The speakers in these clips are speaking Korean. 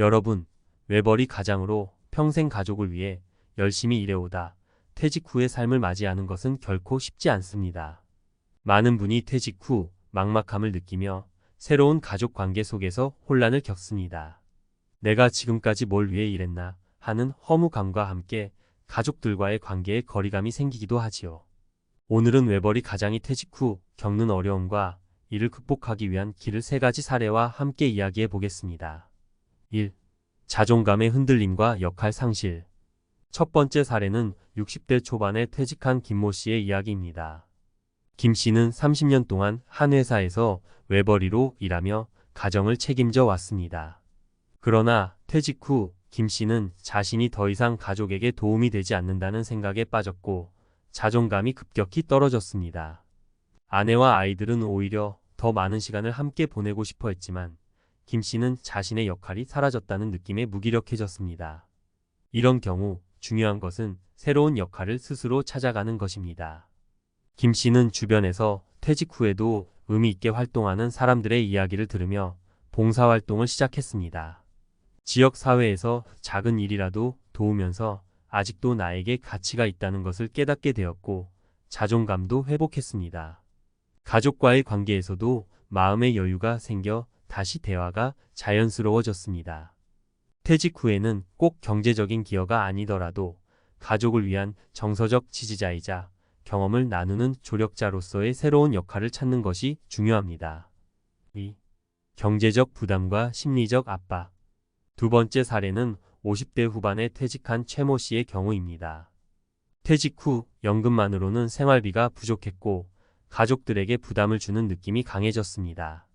여러분, 외벌이 가장으로 평생 가족을 위해 열심히 일해오다 퇴직 후의 삶을 맞이하는 것은 결코 쉽지 않습니다. 많은 분이 퇴직 후 막막함을 느끼며 새로운 가족 관계 속에서 혼란을 겪습니다. 내가 지금까지 뭘 위해 일했나 하는 허무감과 함께 가족들과의 관계에 거리감이 생기기도 하지요. 오늘은 외벌이 가장이 퇴직 후 겪는 어려움과 이를 극복하기 위한 길을 3가지 사례와 함께 이야기해 보겠습니다. 1. 자존감의 흔들림과 역할 상실. 첫 번째 사례는 60대 초반에 퇴직한 김모 씨의 이야기입니다. 김 씨는 30년 동안 한 회사에서 외벌이로 일하며 가정을 책임져 왔습니다. 그러나 퇴직 후 김 씨는 자신이 더 이상 가족에게 도움이 되지 않는다는 생각에 빠졌고 자존감이 급격히 떨어졌습니다. 아내와 아이들은 오히려 더 많은 시간을 함께 보내고 싶어 했지만 김 씨는 자신의 역할이 사라졌다는 느낌에 무기력해졌습니다. 이런 경우 중요한 것은 새로운 역할을 스스로 찾아가는 것입니다. 김 씨는 주변에서 퇴직 후에도 의미 있게 활동하는 사람들의 이야기를 들으며 봉사활동을 시작했습니다. 지역 사회에서 작은 일이라도 도우면서 아직도 나에게 가치가 있다는 것을 깨닫게 되었고 자존감도 회복했습니다. 가족과의 관계에서도 마음의 여유가 생겨 다시 대화가 자연스러워졌습니다. 퇴직 후에는 꼭 경제적인 기여가 아니더라도 가족을 위한 정서적 지지자이자 경험을 나누는 조력자로서의 새로운 역할을 찾는 것이 중요합니다. 2. 경제적 부담과 심리적 압박. 두 번째 사례는 50대 후반에 퇴직한 최모 씨의 경우입니다. 퇴직 후 연금만으로는 생활비가 부족했고 가족들에게 부담을 주는 느낌이 강해졌습니다.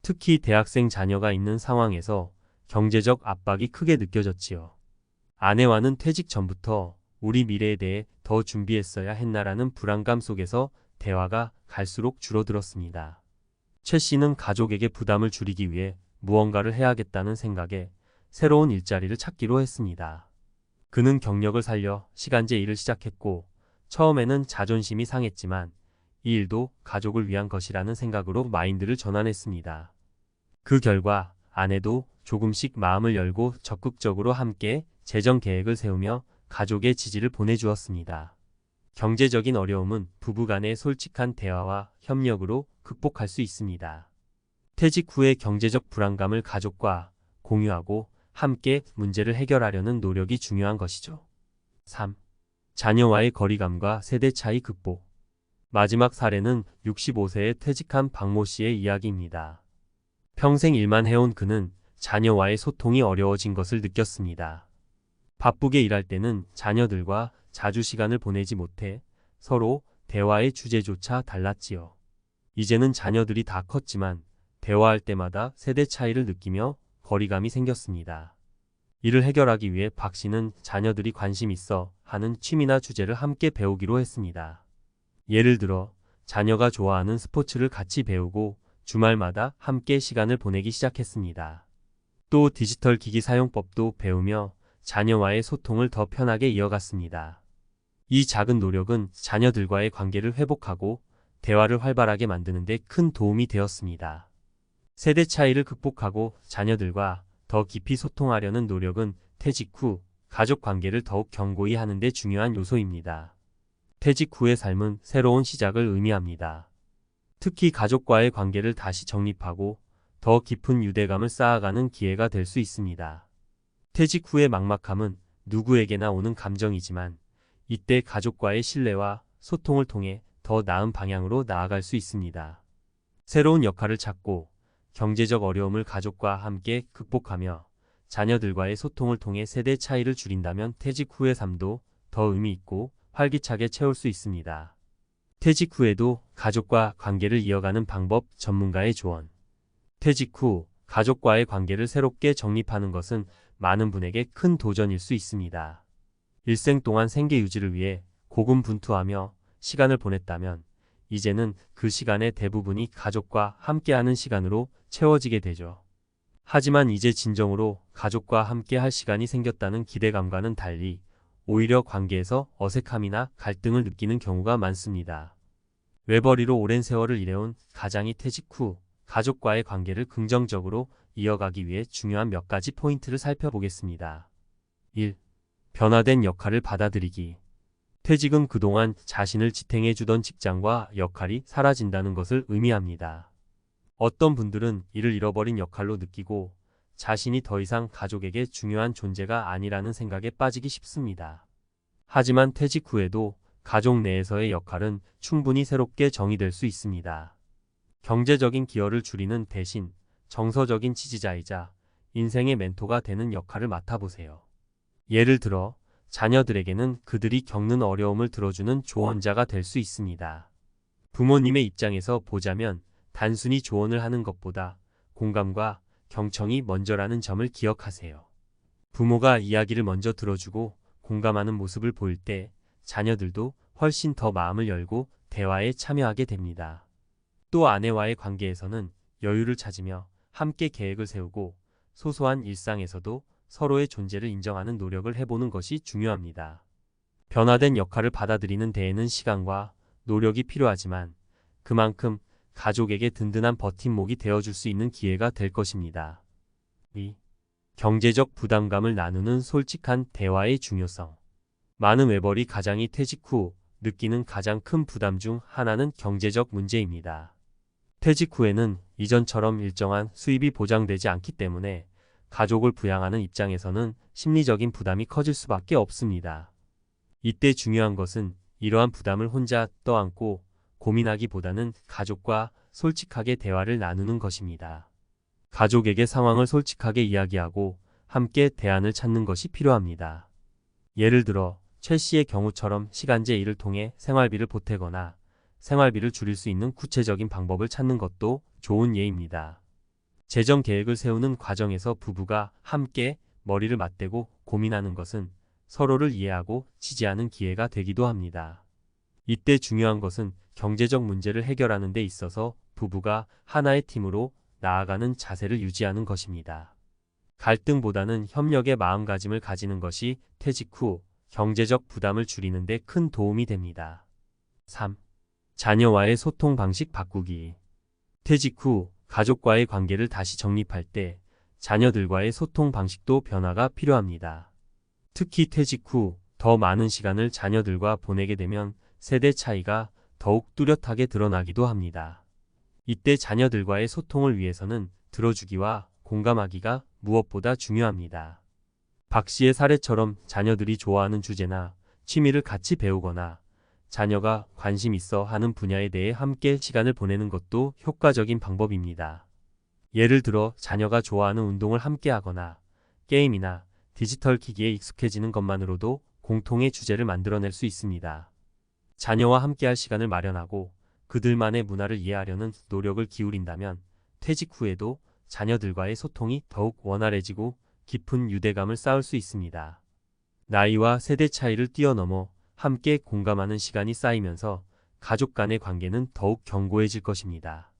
특히 대학생 자녀가 있는 상황에서 경제적 압박이 크게 느껴졌지요. 아내와는 퇴직 전부터 우리 미래에 대해 더 준비했어야 했나라는 불안감 속에서 대화가 갈수록 줄어들었습니다. 최 씨는 가족에게 부담을 줄이기 위해 무언가를 해야겠다는 생각에 새로운 일자리를 찾기로 했습니다. 그는 경력을 살려 시간제 일을 시작했고 처음에는 자존심이 상했지만 이 일도 가족을 위한 것이라는 생각으로 마인드를 전환했습니다. 그 결과 아내도 조금씩 마음을 열고 적극적으로 함께 재정 계획을 세우며 가족의 지지를 보내주었습니다. 경제적인 어려움은 부부간의 솔직한 대화와 협력으로 극복할 수 있습니다. 퇴직 후의 경제적 불안감을 가족과 공유하고 함께 문제를 해결하려는 노력이 중요한 것이죠. 3. 자녀와의 거리감과 세대 차이 극복. 마지막 사례는 65세에 퇴직한 박모 씨의 이야기입니다. 평생 일만 해온 그는 자녀와의 소통이 어려워진 것을 느꼈습니다. 바쁘게 일할 때는 자녀들과 자주 시간을 보내지 못해 서로 대화의 주제조차 달랐지요. 이제는 자녀들이 다 컸지만 대화할 때마다 세대 차이를 느끼며 거리감이 생겼습니다. 이를 해결하기 위해 박 씨는 자녀들이 관심 있어 하는 취미나 주제를 함께 배우기로 했습니다. 예를 들어 자녀가 좋아하는 스포츠를 같이 배우고 주말마다 함께 시간을 보내기 시작했습니다. 또 디지털 기기 사용법도 배우며 자녀와의 소통을 더 편하게 이어갔습니다. 이 작은 노력은 자녀들과의 관계를 회복하고 대화를 활발하게 만드는 데 큰 도움이 되었습니다. 세대 차이를 극복하고 자녀들과 더 깊이 소통하려는 노력은 퇴직 후 가족 관계를 더욱 견고히 하는 데 중요한 요소입니다. 퇴직 후의 삶은 새로운 시작을 의미합니다. 특히 가족과의 관계를 다시 정립하고 더 깊은 유대감을 쌓아가는 기회가 될 수 있습니다. 퇴직 후의 막막함은 누구에게나 오는 감정이지만 이때 가족과의 신뢰와 소통을 통해 더 나은 방향으로 나아갈 수 있습니다. 새로운 역할을 찾고 경제적 어려움을 가족과 함께 극복하며 자녀들과의 소통을 통해 세대 차이를 줄인다면 퇴직 후의 삶도 더 의미 있고 활기차게 채울 수 있습니다. 퇴직 후에도 가족과 관계를 이어가는 방법 전문가의 조언. 퇴직 후 가족과의 관계를 새롭게 정립하는 것은 많은 분에게 큰 도전일 수 있습니다. 일생 동안 생계 유지를 위해 고군분투하며 시간을 보냈다면 이제는 그 시간의 대부분이 가족과 함께하는 시간으로 채워지게 되죠. 하지만 이제 진정으로 가족과 함께 할 시간이 생겼다는 기대감과는 달리 오히려 관계에서 어색함이나 갈등을 느끼는 경우가 많습니다. 외벌이로 오랜 세월을 일해온 가장이 퇴직 후 가족과의 관계를 긍정적으로 이어가기 위해 중요한 몇 가지 포인트를 살펴보겠습니다. 1. 변화된 역할을 받아들이기. 퇴직은 그동안 자신을 지탱해주던 직장과 역할이 사라진다는 것을 의미합니다. 어떤 분들은 이를 잃어버린 역할로 느끼고 자신이 더 이상 가족에게 중요한 존재가 아니라는 생각에 빠지기 쉽습니다. 하지만 퇴직 후에도 가족 내에서의 역할은 충분히 새롭게 정의될 수 있습니다. 경제적인 기여를 줄이는 대신 정서적인 지지자이자 인생의 멘토가 되는 역할을 맡아보세요. 예를 들어 자녀들에게는 그들이 겪는 어려움을 들어주는 조언자가 될 수 있습니다. 부모님의 입장에서 보자면 단순히 조언을 하는 것보다 공감과 경청이 먼저라는 점을 기억하세요. 부모가 이야기를 먼저 들어주고 공감하는 모습을 보일 때 자녀들도 훨씬 더 마음을 열고 대화에 참여하게 됩니다. 또 아내와의 관계에서는 여유를 찾으며 함께 계획을 세우고 소소한 일상에서도 서로의 존재를 인정하는 노력을 해보는 것이 중요합니다. 변화된 역할을 받아들이는 데에는 시간과 노력이 필요하지만 그만큼 가족에게 든든한 버팀목이 되어줄 수 있는 기회가 될 것입니다. 2. 경제적 부담감을 나누는 솔직한 대화의 중요성. 많은 외벌이 가장이 퇴직 후 느끼는 가장 큰 부담 중 하나는 경제적 문제입니다. 퇴직 후에는 이전처럼 일정한 수입이 보장되지 않기 때문에 가족을 부양하는 입장에서는 심리적인 부담이 커질 수밖에 없습니다. 이때 중요한 것은 이러한 부담을 혼자 떠안고 고민하기보다는 가족과 솔직하게 대화를 나누는 것입니다. 가족에게 상황을 솔직하게 이야기하고 함께 대안을 찾는 것이 필요합니다. 예를 들어 최 씨의 경우처럼 시간제 일을 통해 생활비를 보태거나 생활비를 줄일 수 있는 구체적인 방법을 찾는 것도 좋은 예입니다. 재정 계획을 세우는 과정에서 부부가 함께 머리를 맞대고 고민하는 것은 서로를 이해하고 지지하는 기회가 되기도 합니다. 이때 중요한 것은 경제적 문제를 해결하는 데 있어서 부부가 하나의 팀으로 나아가는 자세를 유지하는 것입니다. 갈등보다는 협력의 마음가짐을 가지는 것이 퇴직 후 경제적 부담을 줄이는 데 큰 도움이 됩니다. 3. 자녀와의 소통 방식 바꾸기. 퇴직 후 가족과의 관계를 다시 정립할 때 자녀들과의 소통 방식도 변화가 필요합니다. 특히 퇴직 후 더 많은 시간을 자녀들과 보내게 되면 세대 차이가 더욱 뚜렷하게 드러나기도 합니다. 이때 자녀들과의 소통을 위해서는 들어주기와 공감하기가 무엇보다 중요합니다. 박 씨의 사례처럼 자녀들이 좋아하는 주제나 취미를 같이 배우거나 자녀가 관심 있어 하는 분야에 대해 함께 시간을 보내는 것도 효과적인 방법입니다. 예를 들어 자녀가 좋아하는 운동을 함께 하거나 게임이나 디지털 기기에 익숙해지는 것만으로도 공통의 주제를 만들어낼 수 있습니다. 자녀와 함께할 시간을 마련하고 그들만의 문화를 이해하려는 노력을 기울인다면 퇴직 후에도 자녀들과의 소통이 더욱 원활해지고 깊은 유대감을 쌓을 수 있습니다. 나이와 세대 차이를 뛰어넘어 함께 공감하는 시간이 쌓이면서 가족 간의 관계는 더욱 견고해질 것입니다.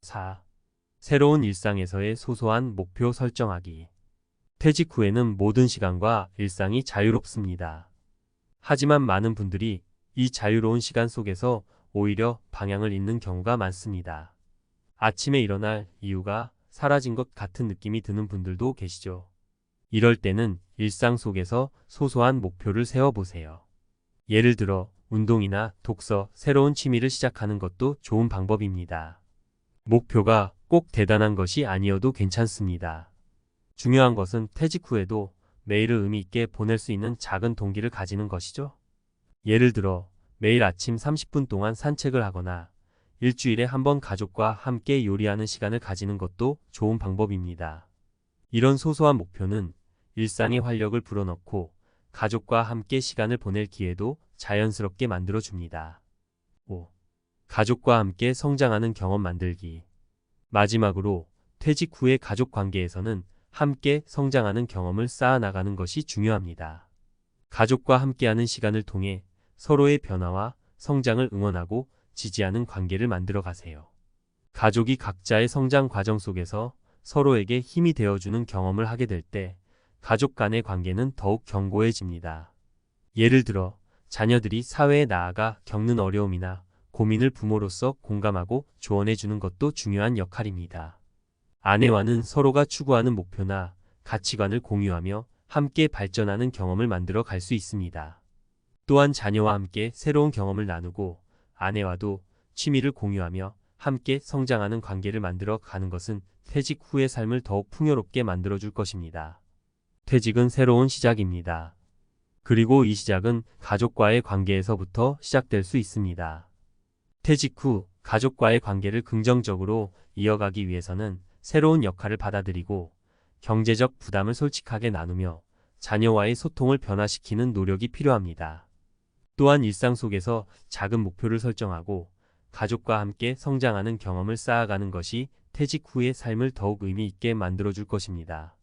4. 새로운 일상에서의 소소한 목표 설정하기. 퇴직 후에는 모든 시간과 일상이 자유롭습니다. 하지만 많은 분들이 이 자유로운 시간 속에서 오히려 방향을 잃는 경우가 많습니다. 아침에 일어날 이유가 사라진 것 같은 느낌이 드는 분들도 계시죠. 이럴 때는 일상 속에서 소소한 목표를 세워보세요. 예를 들어 운동이나 독서, 새로운 취미를 시작하는 것도 좋은 방법입니다. 목표가 꼭 대단한 것이 아니어도 괜찮습니다. 중요한 것은 퇴직 후에도 매일을 의미 있게 보낼 수 있는 작은 동기를 가지는 것이죠. 예를 들어 매일 아침 30분 동안 산책을 하거나 일주일에 한 번 가족과 함께 요리하는 시간을 가지는 것도 좋은 방법입니다. 이런 소소한 목표는 일상의 활력을 불어넣고 가족과 함께 시간을 보낼 기회도 자연스럽게 만들어줍니다. 5. 가족과 함께 성장하는 경험 만들기. 마지막으로 퇴직 후의 가족 관계에서는 함께 성장하는 경험을 쌓아나가는 것이 중요합니다. 가족과 함께하는 시간을 통해 서로의 변화와 성장을 응원하고 지지하는 관계를 만들어 가세요. 가족이 각자의 성장 과정 속에서 서로에게 힘이 되어주는 경험을 하게 될 때 가족 간의 관계는 더욱 견고해집니다. 예를 들어 자녀들이 사회에 나아가 겪는 어려움이나 고민을 부모로서 공감하고 조언해 주는 것도 중요한 역할입니다. 아내와는 서로가 추구하는 목표나 가치관을 공유하며 함께 발전하는 경험을 만들어 갈 수 있습니다. 또한 자녀와 함께 새로운 경험을 나누고 아내와도 취미를 공유하며 함께 성장하는 관계를 만들어 가는 것은 퇴직 후의 삶을 더욱 풍요롭게 만들어 줄 것입니다. 퇴직은 새로운 시작입니다. 그리고 이 시작은 가족과의 관계에서부터 시작될 수 있습니다. 퇴직 후 가족과의 관계를 긍정적으로 이어가기 위해서는 새로운 역할을 받아들이고 경제적 부담을 솔직하게 나누며 자녀와의 소통을 변화시키는 노력이 필요합니다. 또한 일상 속에서 작은 목표를 설정하고 가족과 함께 성장하는 경험을 쌓아가는 것이 퇴직 후의 삶을 더욱 의미 있게 만들어줄 것입니다.